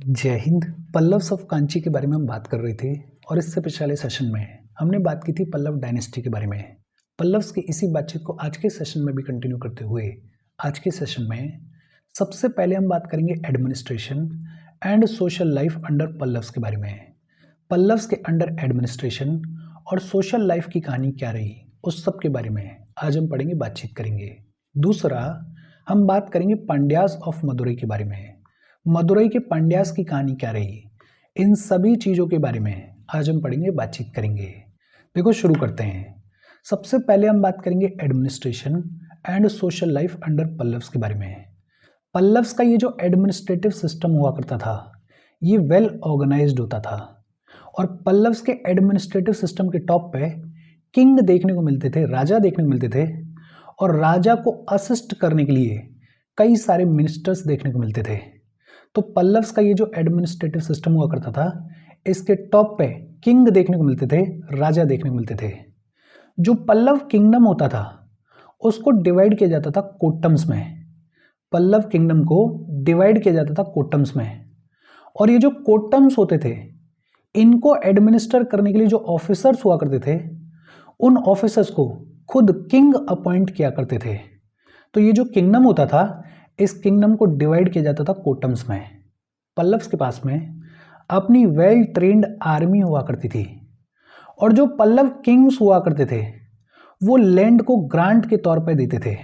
जय हिंद। पल्लव्स ऑफ कांची के बारे में हम बात कर रहे थे और इससे पिछले सेशन में हमने बात की थी पल्लव डायनेस्टी के बारे में। पल्लव्स की इसी बातचीत को आज के सेशन में भी कंटिन्यू करते हुए आज के सेशन में सबसे पहले हम बात करेंगे administration and social life under Pallavas के बारे में। पल्लव्स के अंडर एडमिनिस्ट्रेशन और सोशल लाइफ की कहानी क्या रही, उस सब के बारे में आज हम पढ़ेंगे, बातचीत करेंगे। दूसरा, हम बात करेंगे पांड्यास ऑफ मदुरई के बारे में। मदुरई के पांड्यास की कहानी क्या रही, इन सभी चीज़ों के बारे में आज हम पढ़ेंगे, बातचीत करेंगे। देखो, शुरू करते हैं। सबसे पहले हम बात करेंगे administration and social life under Pallavas के बारे में। पल्लव्स का ये जो एडमिनिस्ट्रेटिव सिस्टम हुआ करता था, ये वेल ऑर्गेनाइज्ड होता था और पल्लव्स के एडमिनिस्ट्रेटिव सिस्टम के टॉप पे किंग देखने को मिलते थे, राजा देखने को मिलते थे, और राजा को असिस्ट करने के लिए कई सारे मिनिस्टर्स देखने को मिलते थे। तो पल्लव्स का ये जो एडमिनिस्ट्रेटिव सिस्टम हुआ करता था, इसके टॉप पे किंग देखने को मिलते थे, राजा देखने को मिलते थे। जो पल्लव किंगडम होता था उसको डिवाइड किया जाता था कोटम्स में। पल्लव किंगडम को डिवाइड किया जाता था कोटम्स में, और ये जो कोटम्स होते थे, इनको एडमिनिस्टर करने के लिए जो ऑफिसर्स हुआ करते थे, उन ऑफिसर्स को खुद किंग अपॉइंट किया करते थे। तो ये जो किंगडम होता था, इस किंगडम को डिवाइड किया जाता था कोटम्स में। पल्लव्स के पास में अपनी वेल ट्रेन्ड आर्मी हुआ करती थी, और जो पल्लव किंग्स हुआ करते थे वो लैंड को ग्रांट के तौर पर देते थे।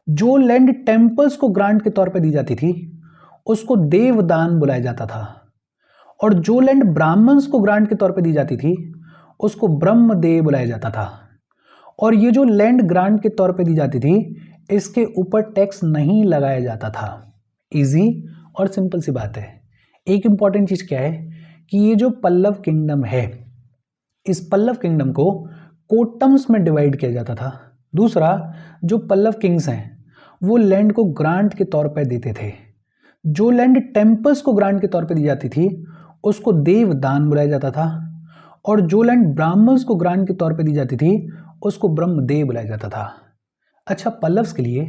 जो लैंड टेम्पल्स को ग्रांट के तौर पर दी जाती थी उसको देवदान बुलाया जाता था, और जो लैंड ब्राह्मण्स को ग्रांट के तौर पर दी जाती थी उसको ब्रह्मदेव बुलाया जाता था। और ये जो लैंड ग्रांट के तौर पर दी जाती थी, इसके ऊपर टैक्स नहीं लगाया जाता था। इजी और सिंपल सी बात है। एक इंपॉर्टेंट चीज क्या है कि ये जो पल्लव किंगडम है, इस पल्लव किंगडम को कोटम्स में डिवाइड किया जाता था। दूसरा, जो पल्लव किंग्स हैं वो लैंड को ग्रांट के तौर पर देते थे। जो लैंड टेम्पल्स को ग्रांट के तौर पर दी जाती थी उसको देवदान बुलाया जाता था, और जो लैंड ब्राह्मण्स को ग्रांट के तौर पर दी जाती थी उसको ब्रह्मदेव बुलाया जाता था। अच्छा, पल्लव्स के लिए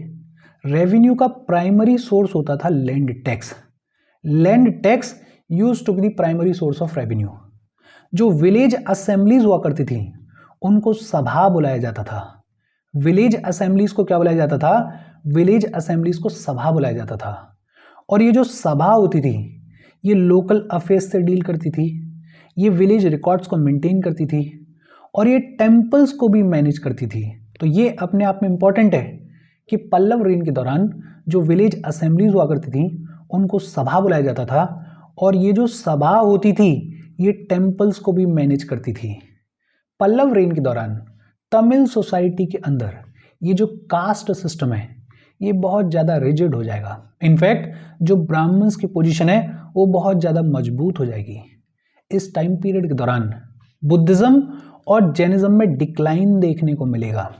रेवेन्यू का प्राइमरी सोर्स होता था land tax. Land tax used to be the primary source of revenue. जो विलेज असेंबलीज हुआ करती थी उनको सभा बुलाया जाता था। विलेज असेंबलीज को क्या बुलाया जाता था? विलेज असेंबलीज को सभा बुलाया जाता था। और ये जो सभा होती थी ये लोकल अफेयर्स से डील करती थी, ये विलेज रिकॉर्ड्स को मेंटेन करती थी, और ये टेम्पल्स को भी मैनेज करती थी। तो ये अपने आप में इंपॉर्टेंट है कि पल्लव रेन के दौरान जो विलेज असेंबलीज हुआ करती थी उनको सभा बुलाया जाता था, और ये जो सभा होती थी ये टेम्पल्स को भी मैनेज करती थी। पल्लव रेन के दौरान तमिल सोसाइटी के अंदर ये जो कास्ट सिस्टम है ये बहुत ज़्यादा रिजिड हो जाएगा। इनफैक्ट जो ब्राह्मण्स की पोजीशन है वो बहुत ज़्यादा मजबूत हो जाएगी। इस टाइम पीरियड के दौरान बुद्धिज्म और जैनिज्म में डिक्लाइन देखने को मिलेगा।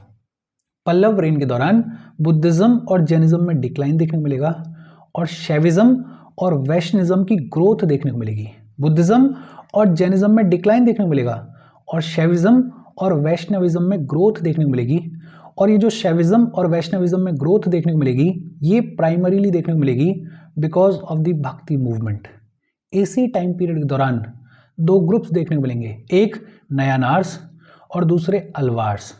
पल्लव रेन के दौरान बुद्धिज्म और जैनिज्म में डिक्लाइन देखने को मिलेगा, और शैविज्म और वैष्णविज्म की ग्रोथ देखने को मिलेगी। बुद्धिज्म और जैनिज्म में डिक्लाइन देखने को मिलेगा, और शैविज्म और वैष्णविज्म में ग्रोथ देखने को मिलेगी। और ये जो शैविज्म और वैष्णविज्म में ग्रोथ देखने को मिलेगी, ये प्राइमरीली देखने को मिलेगी बिकॉज ऑफ द भक्ति मूवमेंट। इसी टाइम पीरियड के दौरान दो ग्रुप्स देखने को मिलेंगे, एक नयानार्स और दूसरे अलवार्स।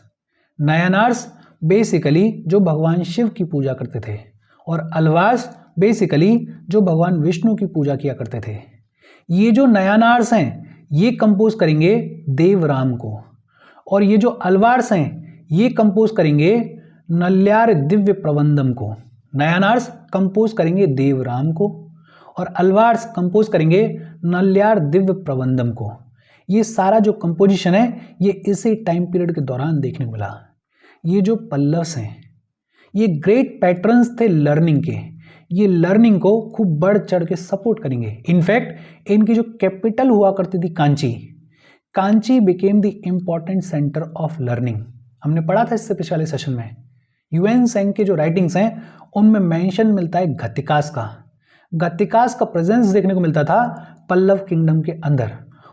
नयानार्स बेसिकली जो भगवान शिव की पूजा करते थे, और अलवार्स बेसिकली जो भगवान विष्णु की पूजा किया करते थे। ये जो नयानार्स हैं ये कंपोज करेंगे देवराम को, और ये जो अलवार्स हैं ये कंपोज करेंगे नल्यार दिव्य प्रबंधम को। नयानार्स कंपोज करेंगे देवराम को, और अलवार्स कंपोज करेंगे नल्यार दिव्य प्रबंधम को। ये सारा जो कंपोजिशन है ये इसी टाइम पीरियड के दौरान देखने को मिला। ये जो पल्लव्स हैं ये ग्रेट पैटर्न्स थे लर्निंग के। ये लर्निंग को खूब बढ़ चढ़ के सपोर्ट करेंगे। इनफैक्ट इनकी जो कैपिटल हुआ करती थी Kanchi, Kanchi became the important centre of learning. हमने पढ़ा था इससे पिछले सेशन में। ह्यूएन त्सांग के जो राइटिंग्स हैं उनमें मेंशन मिलता है गत्तिकास का। गत्तिकास का प्रेजेंस देखने को मिलता था पल्लव किंगडम के अंदर।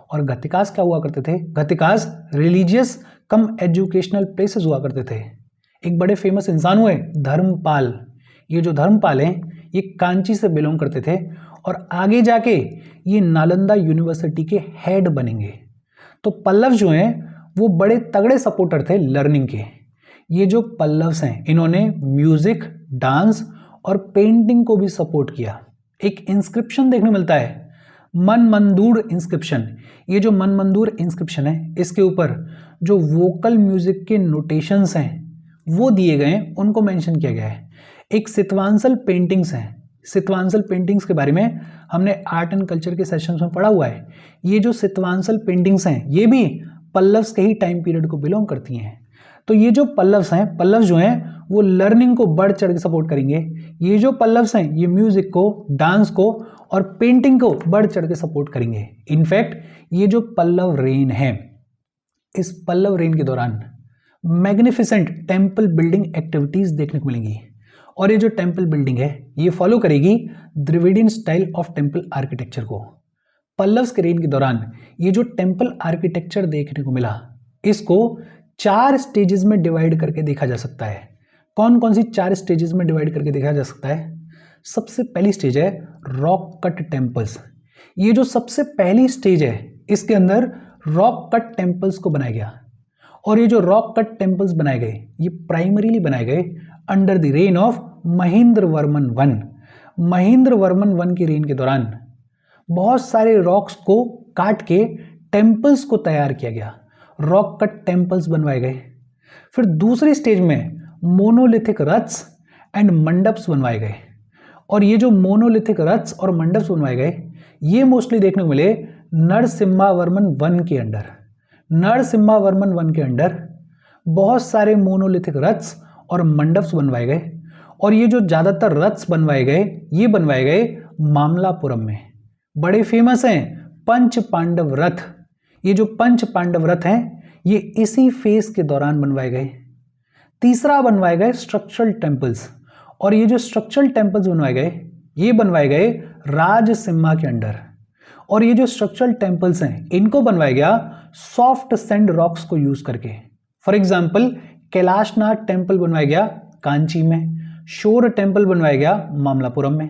और गत्तिकास क्या हुआ करते थे? गत्तिकास रिलीजियस कम एजुकेशनल प्लेसेस हुआ करते थे। एक बड़े फेमस इंसान हुए धर्मपाल। ये जो धर्मपाल हैं ये कांची से बिलोंग करते थे, और आगे जाके ये नालंदा यूनिवर्सिटी के हेड बनेंगे। तो पल्लव जो हैं वो बड़े तगड़े सपोर्टर थे लर्निंग के। ये जो पल्लव्स हैं इन्होंने म्यूजिक, डांस और पेंटिंग को भी सपोर्ट किया। एक इंस्क्रिप्शन देखने मिलता है, मनमंदूर इंस्क्रिप्शन। ये जो मनमंदूर इंस्क्रिप्शन है इसके ऊपर जो वोकल म्यूजिक के नोटेशंस हैं वो दिए गए हैं, उनको मेंशन किया गया है। एक सितवांसल पेंटिंग्स हैं। सितवांसल पेंटिंग्स के बारे में हमने आर्ट एंड कल्चर के सेशंस में पढ़ा हुआ है। ये जो सितवांसल पेंटिंग्स हैं ये भी पल्लव्स के ही टाइम पीरियड को बिलोंग करती हैं। तो ये जो पल्लव्स हैं, पल्लव जो हैं वो लर्निंग को बढ़ चढ़ के सपोर्ट करेंगे। ये जो पल्लव्स हैं ये म्यूजिक को, डांस को और पेंटिंग को बढ़ चढ़ के सपोर्ट करेंगे। इनफैक्ट ये जो पल्लव रेन है, इस पल्लव रेन के दौरान मैग्निफिसेंट टेम्पल बिल्डिंग एक्टिविटीज देखने को मिलेंगी। और ये जो टेम्पल बिल्डिंग है ये फॉलो करेगी Dravidian style of temple architecture को। पल्लव्स के रेन के दौरान ये जो टेम्पल आर्किटेक्चर देखने को मिला इसको 4 स्टेजेस में डिवाइड करके देखा जा सकता है। कौन कौन सी 4 स्टेजेस में डिवाइड करके देखा जा सकता है? सबसे पहली स्टेज है रॉक कट टेम्पल्स। ये जो सबसे पहली स्टेज है इसके अंदर रॉक कट टेम्पल्स को बनाया गया। और ये जो रॉक कट टेम्पल्स बनाए गए ये प्राइमरीली बनाए गए under the rain of Mahendra Varman one. Mahendra Varman one की रेन के दौरान बहुत सारे रॉक्स को काट के टेम्पल्स को तैयार किया गया, रॉक कट टेम्पल्स बनवाए गए। फिर दूसरी स्टेज में मोनोलिथिक रथ्स एंड मंडप्स बनवाए गए। और ये जो मोनोलिथिक रथ्स और मंडप्स बनवाए गए ये मोस्टली देखने को मिले नरसिम्हा वर्मन वन के अंडर। नरसिम्हा वर्मन वन के अंडर बहुत सारे मोनोलिथिक रथ्स और मंडप्स बनवाए गए। और ये जो ज़्यादातर रथ्स बनवाए गए ये बनवाए गए मामलापुरम में। बड़े फेमस हैं पंच पांडव रथ। ये जो पंच पांडव रथ हैं ये इसी फेज के दौरान बनवाए गए। तीसरा बनवाए गए स्ट्रक्चरल टेम्पल्स। और ये जो स्ट्रक्चरल टेम्पल्स बनवाए गए ये बनवाए गए राजसिम्हा के अंडर। और ये जो स्ट्रक्चरल टेम्पल्स हैं इनको बनवाया गया सॉफ्ट सैंड रॉक्स को यूज करके। फॉर एग्जाम्पल कैलाशनाथ टेम्पल बनवाया गया कांची में, शोर टेम्पल बनवाया गया मामलापुरम में।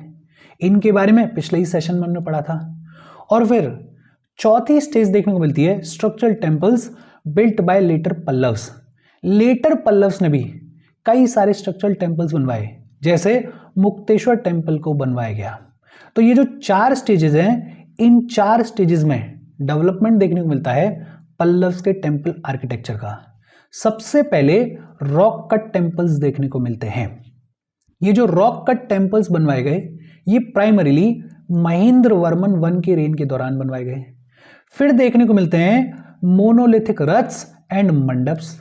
इनके बारे में पिछले ही सेशन में हमने पढ़ा था। और फिर चौथी स्टेज देखने को मिलती है structural temples built by later Pallavas. Later Pallavas ने भी कई सारे स्ट्रक्चरल टेम्पल्स बनवाए, जैसे मुक्तेश्वर टेम्पल को बनवाया गया। तो ये जो 4 स्टेजेस हैं इन 4 स्टेजेस में डेवलपमेंट देखने को मिलता है पल्लव्स के टेम्पल आर्किटेक्चर का। सबसे पहले रॉक कट टेम्पल्स देखने को मिलते हैं। ये जो रॉक कट टेम्पल्स बनवाए गए ये प्राइमरीली महेंद्र वर्मन वन के रेन के दौरान बनवाए गए। फिर देखने को मिलते हैं मोनोलिथिक रथ्स एंड मंडप्स।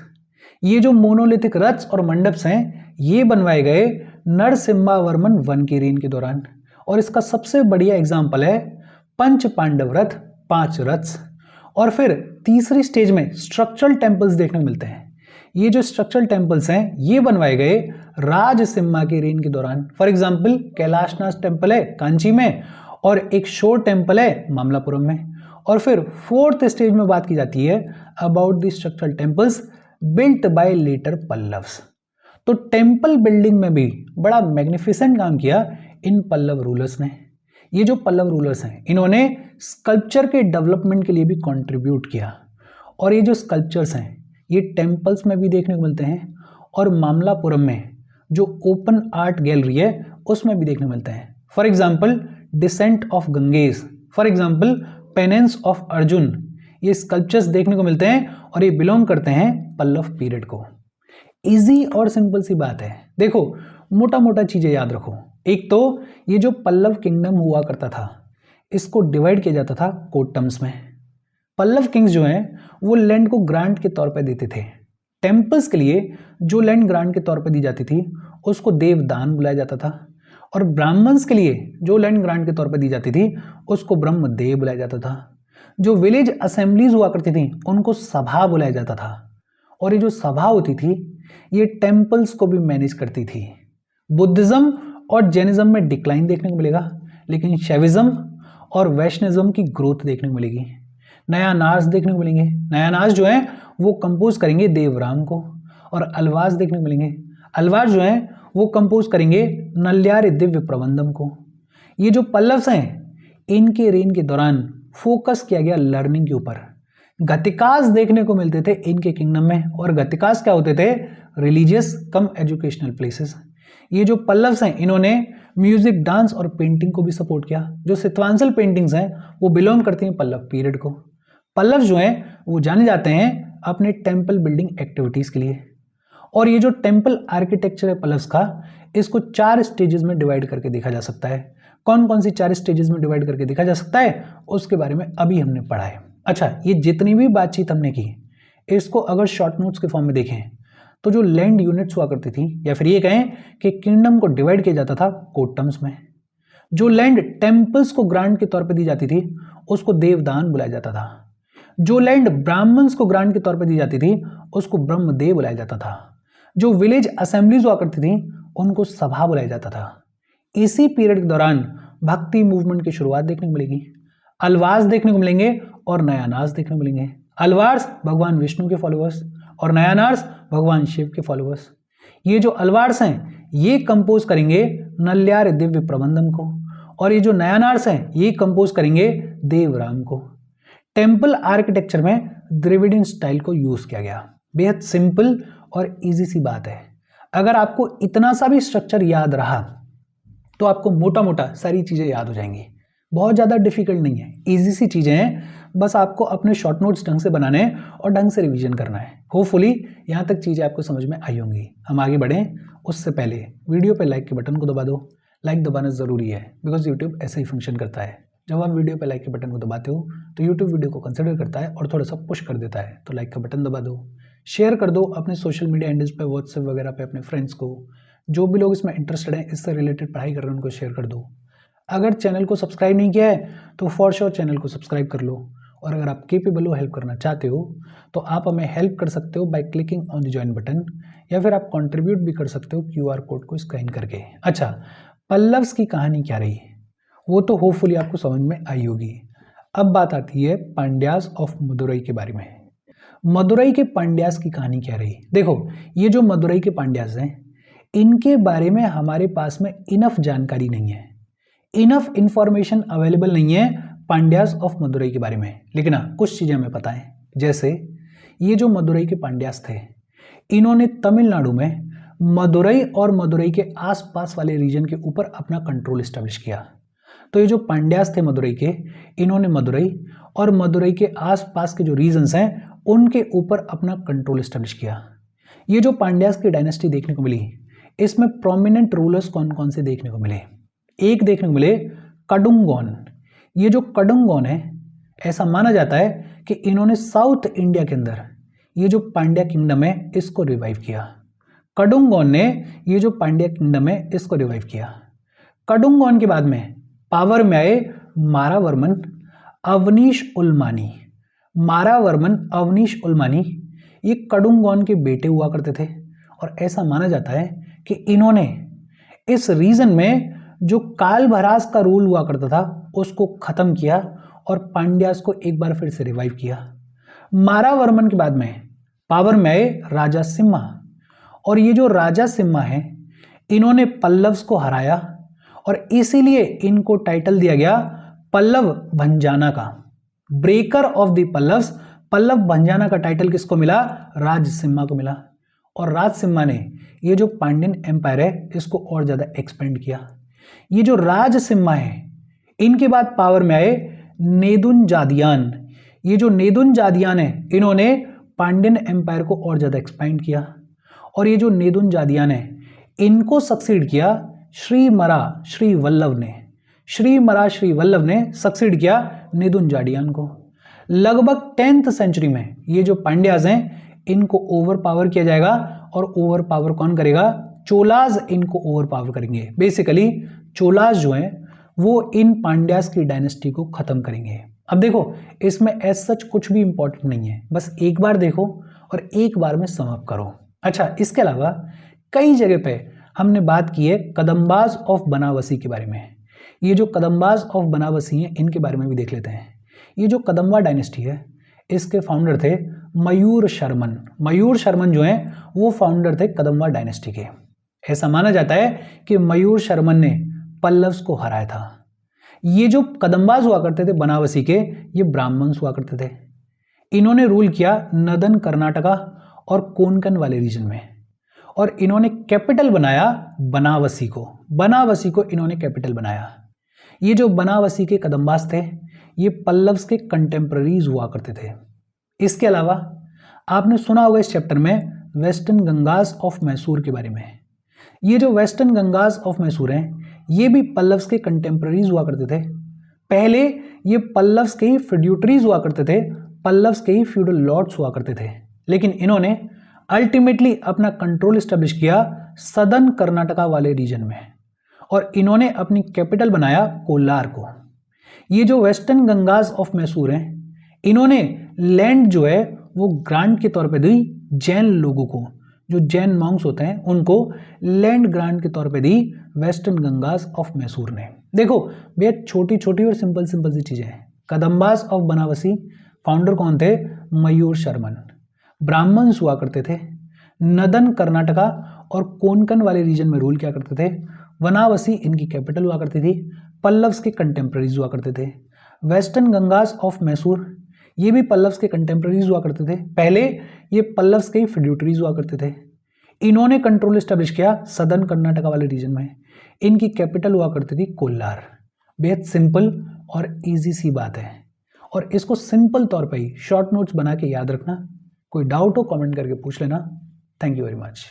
ये जो मोनोलिथिक रथ्स और मंडप्स हैं ये बनवाए गए नरसिम्हा वर्मन वन के रेन के दौरान। और इसका सबसे बढ़िया एग्जाम्पल है पंच पांडव रथ, 5 रथ्स। और फिर तीसरी स्टेज में स्ट्रक्चरल टेम्पल्स देखने को मिलते हैं। ये जो स्ट्रक्चरल टेम्पल्स हैं ये बनवाए गए राजसिम्हा के रेन के दौरान। फॉर एग्जाम्पल कैलाशनाथ टेम्पल है कांची में और एक शोर टेम्पल है मामलापुरम में। और फिर 4th स्टेज में बात की जाती है about the structural temples built by later Pallavas. तो टेम्पल बिल्डिंग में भी बड़ा मैग्निफिसेंट काम किया इन पल्लव रूलर्स ने। ये जो पल्लव रूलर्स हैं इन्होंने स्कल्पचर के डेवलपमेंट के लिए भी कंट्रीब्यूट किया। और ये जो स्कल्पचर्स हैं ये टेम्पल्स में भी देखने को मिलते हैं और मामलापुरम में जो ओपन आर्ट गैलरी है उसमें भी देखने को मिलते हैं। For example descent of Ganges, for example penance of Arjun, ये स्कल्पचर्स देखने को मिलते हैं और ये बिलोंग करते हैं पल्लव पीरियड को। इजी और सिंपल सी बात है। देखो मोटा मोटा चीज़ें याद रखो। एक तो ये जो पल्लव किंगडम हुआ करता था इसको डिवाइड किया जाता था कोड टर्म्स में। पल्लव किंग्स जो हैं वो लैंड को ग्रांट के तौर पे देते थे। टेम्पल्स के लिए जो लैंड ग्रांट के तौर पे दी जाती थी उसको देवदान बुलाया जाता था। और ब्राह्मण्स के लिए जो लैंड ग्रांट के तौर पे दी जाती थी उसको ब्रह्मदेव बुलाया जाता था। जो विलेज असेंबलीज हुआ करती थी उनको सभा बुलाया जाता था। और ये जो सभा होती थी ये टेम्पल्स को भी मैनेज करती थी। बुद्धिज्म और जैनिज्म में डिक्लाइन देखने को मिलेगा, लेकिन शैविज्म और वैष्णविज्म की ग्रोथ देखने को मिलेगी। नया नाच देखने को मिलेंगे। नया नाच जो है वो कंपोज करेंगे देवराम को। और अलवाज देखने को मिलेंगे। अलवाज जो है वो कंपोज करेंगे नल्यार दिव्य प्रबंधम को। ये जो पल्लव्स हैं इनके रेन के दौरान फोकस किया गया लर्निंग के ऊपर। गतिकास देखने को मिलते थे इनके किंगडम में, और गतिकास क्या होते थे? रिलीजियस कम एजुकेशनल प्लेसेस। ये जो पल्लव्स हैं इन्होंने म्यूजिक, डांस और पेंटिंग को भी सपोर्ट किया। जो सितवांचल पेंटिंग्स हैं वो बिलोंग करती हैं पल्लव पीरियड को। पल्लव जो हैं वो जाने जाते हैं अपने टेम्पल बिल्डिंग एक्टिविटीज के लिए। और ये जो टेम्पल आर्किटेक्चर है पल्लव्स का, इसको 4 स्टेजेस में डिवाइड करके देखा जा सकता है। कौन कौन सी 4 स्टेजेस में डिवाइड करके देखा जा सकता है उसके बारे में अभी हमने पढ़ा है। अच्छा, ये जितनी भी बातचीत हमने की इसको अगर शॉर्ट नोट्स के फॉर्म में देखें तो जो लैंड यूनिट्स हुआ करती थी, या फिर ये कहें कि किंगडम को डिवाइड किया जाता था कोर्ट टर्म्स में। जो लैंड टेम्पल्स को ग्रांट के तौर पर दी जाती थी उसको देवदान बुलाया जाता था। जो लैंड ब्राह्मण्स को ग्रांट के तौर पर दी जाती थी उसको ब्रह्मदेव बुलाया जाता था। जो विलेज असेंबलीज हुआ करती थी उनको सभा बुलाया जाता था। इसी पीरियड के दौरान भक्ति मूवमेंट की शुरुआत देखने को मिलेगी। अलवार्स देखने को मिलेंगे और नयानार्स देखने को मिलेंगे। अलवार्स भगवान विष्णु के फॉलोअर्स और नयानार्स भगवान शिव के फॉलोअर्स। ये जो अलवार्स हैं ये कंपोज करेंगे नल्यार दिव्य प्रबंधम को, और ये जो नयानार्स हैं ये कंपोज करेंगे देवराम को। टेम्पल आर्किटेक्चर में द्रविडियन स्टाइल को यूज किया गया। बेहद सिंपल और इजी सी बात है। अगर आपको इतना सा भी स्ट्रक्चर याद रहा तो आपको मोटा मोटा सारी चीजें याद हो जाएंगी। बहुत ज़्यादा डिफिकल्ट नहीं है, इजी सी चीज़ें हैं। बस आपको अपने शॉर्ट नोट्स ढंग से बनाने हैं और ढंग से रिवीजन करना है। होपफुली यहाँ तक चीज़ें आपको समझ में आई होंगी। हम आगे बढ़ें उससे पहले वीडियो पे लाइक के बटन को दबा दो। लाइक दबाना ज़रूरी है बिकॉज यूट्यूब ऐसे ही फंक्शन करता है। जब आप वीडियो पे लाइक के बटन को दबाते हो तो यूट्यूब वीडियो को कंसिडर करता है और थोड़ा सा पुश कर देता है। तो लाइक का बटन दबा दो, शेयर कर दो अपने सोशल मीडिया हैंडल्स पे, व्हाट्सएप वगैरह पे अपने फ्रेंड्स को। जो भी लोग इसमें इंटरेस्टेड हैं, इससे रिलेटेड पढ़ाई कर रहे हैं, उनको शेयर कर दो। अगर चैनल को सब्सक्राइब नहीं किया है तो फॉर श्योर चैनल को सब्सक्राइब कर लो। और अगर आप केपेबल हो, हेल्प करना चाहते हो तो आप हमें हेल्प कर सकते हो by clicking on the join button, या फिर आप कंट्रीब्यूट भी कर सकते हो QR कोड को स्कैन करके। अच्छा, पल्लव्स की कहानी क्या रही वो तो होपफुली आपको समझ में आई होगी। अब बात आती है पांड्यास ऑफ मदुरई के बारे में। मदुरई के पांड्यास की कहानी क्या रही? देखो, ये जो मदुरई के पांड्यास हैं इनके बारे में हमारे पास में इनफ जानकारी नहीं है, इनफ इंफॉर्मेशन अवेलेबल नहीं है पांड्यास ऑफ मदुरई के बारे में। लेकिन हाँ, कुछ चीज़ें हमें पता है। जैसे ये जो मदुरई के पांड्यास थे इन्होंने तमिलनाडु में मदुरई और मदुरई के आसपास वाले रीजन के ऊपर अपना कंट्रोल इस्टेब्लिश किया। तो ये जो पांड्यास थे मदुरई के, इन्होंने मदुरई और मदुरई के आसपास के जो रीजन्स हैं उनके ऊपर अपना कंट्रोल इस्टेब्लिश किया। ये जो पांड्यास की डायनेस्टी देखने को मिली इसमें प्रोमिनेंट रूलर्स कौन कौन से देखने को मिले? एक देखने को मिले कडुंगोन। ये जो कडुंगोन है, ऐसा माना जाता है कि इन्होंने साउथ इंडिया के अंदर ये जो पांड्या किंगडम है इसको रिवाइव किया। कडुंगोन ने ये जो पांड्या किंगडम है इसको रिवाइव किया। कडुंगोन के बाद में पावर में आए मारावर्मन अवनीश उल्मानी। मारावर्मन अवनीश उल्मानी ये कडुंगोन के बेटे हुआ करते थे, और ऐसा माना जाता है कि इन्होंने इस रीजन में जो कालभरास का रूल हुआ करता था उसको खत्म किया और पांड्यास को एक बार फिर से रिवाइव किया। मारावर्मन के बाद में पावर में आए राजा सिम्हा, और ये जो राजा सिम्हा हैं इन्होंने पल्लव्स को हराया और इसीलिए इनको टाइटल दिया गया पल्लव भंजाना का। Breaker of the Pallavas, Pallava Bhanjana का टाइटल किसको मिला? राज सिम्हा को मिला। और राज सिम्हा ने ये जो पांड्यन एम्पायर है इसको और ज़्यादा एक्सपेंड किया। ये जो राज सिम्हा है इनके बाद पावर में आए नेदुनजादियान। ये जो नेदुनजादियान है इन्होंने पांड्यन एम्पायर को और ज़्यादा एक्सपेंड किया, और ये जो नेदुनजादियान है इनको सक्सीड किया श्रीमरा श्री वल्लभ ने। श्रीमरा श्री वल्लभ ने सक्सीड किया नेदुनजादियान को। लगभग 10th सेंचुरी में ये जो पांड्यास हैं इनको ओवर पावर किया जाएगा, और ओवर पावर कौन करेगा? चोलाज इनको ओवर पावर करेंगे। बेसिकली चोलाज जो हैं वो इन पांड्यास की डायनेस्टी को खत्म करेंगे। अब देखो, इसमें एज सच कुछ भी इंपॉर्टेंट नहीं है, बस एक बार देखो और एक बार में सम अप करो। अच्छा, इसके अलावा कई जगह पे हमने बात की है कदम्बाज ऑफ बनावसी के बारे में। ये जो कदम्बाज ऑफ बनावसी हैं इनके बारे में भी देख लेते हैं। ये जो कदम्बा डायनेस्टी है इसके फाउंडर थे मयूर शर्मन। मयूर शर्मन जो हैं वो फाउंडर थे कदम्बा डायनेस्टी के। ऐसा माना जाता है कि मयूर शर्मन ने पल्लव्स को हराया था। ये जो कदम्बाज हुआ करते थे बनावसी के, ये ब्राह्मण्स हुआ करते थे। इन्होंने रूल किया नदन कर्नाटका और कोंकण वाले रीजन में, और इन्होंने कैपिटल बनाया बनावसी को। बनावसी को इन्होंने कैपिटल बनाया। ये जो बनावसी के कदम्बाज थे, ये पल्लव्स के कंटेम्पररीज हुआ करते थे। इसके अलावा आपने सुना होगा इस चैप्टर में वेस्टर्न गंगास ऑफ मैसूर के बारे में। ये जो वेस्टर्न गंगास ऑफ मैसूर हैं, ये भी पल्लव्स के कंटेम्पररीज हुआ करते थे। पहले ये पल्लव्स के ही फ्यूड्यूटरीज हुआ करते थे, पल्लव्स के ही फ्यूडल लॉर्ड्स हुआ करते थे, लेकिन इन्होंने अल्टीमेटली अपना कंट्रोल स्टैब्लिश किया सदर्न कर्नाटका वाले रीजन में, और इन्होंने अपनी कैपिटल बनाया कोलार को। ये जो वेस्टर्न गंगास ऑफ मैसूर हैं, इन्होंने लैंड जो है वो ग्रांट के तौर पे दी जैन लोगों को, जो जैन मॉन्क्स होते हैं उनको लैंड ग्रांट के तौर पे the western Gangas of Mysore ने। देखो बेहद छोटी छोटी और सिंपल सिंपल सी चीजें हैं। कदम्बास ऑफ बनावसी फाउंडर कौन थे? मयूर शर्मन। ब्राह्मण्स हुआ करते थे, नदन कर्नाटका और कोंकण वाले रीजन में रूल किया करते थे। बनावसी इनकी कैपिटल हुआ करती थी। पल्लव्स के कंटेम्पररीज हुआ करते थे। वेस्टर्न गंगास ऑफ मैसूर, ये भी पल्लव्स के कंटेम्पररीज हुआ करते थे। पहले ये पल्लव्स के ही फ्यूड्यूटरीज हुआ करते थे। इन्होंने कंट्रोल एस्टेब्लिश किया सदर्न कर्नाटका वाले रीजन में। इनकी कैपिटल हुआ करती थी कोल्लार। बेहद सिंपल और इजी सी बात है, और इसको सिंपल तौर पे ही शॉर्ट नोट्स बना के याद रखना। कोई डाउट हो कमेंट करके पूछ लेना। Thank you very much.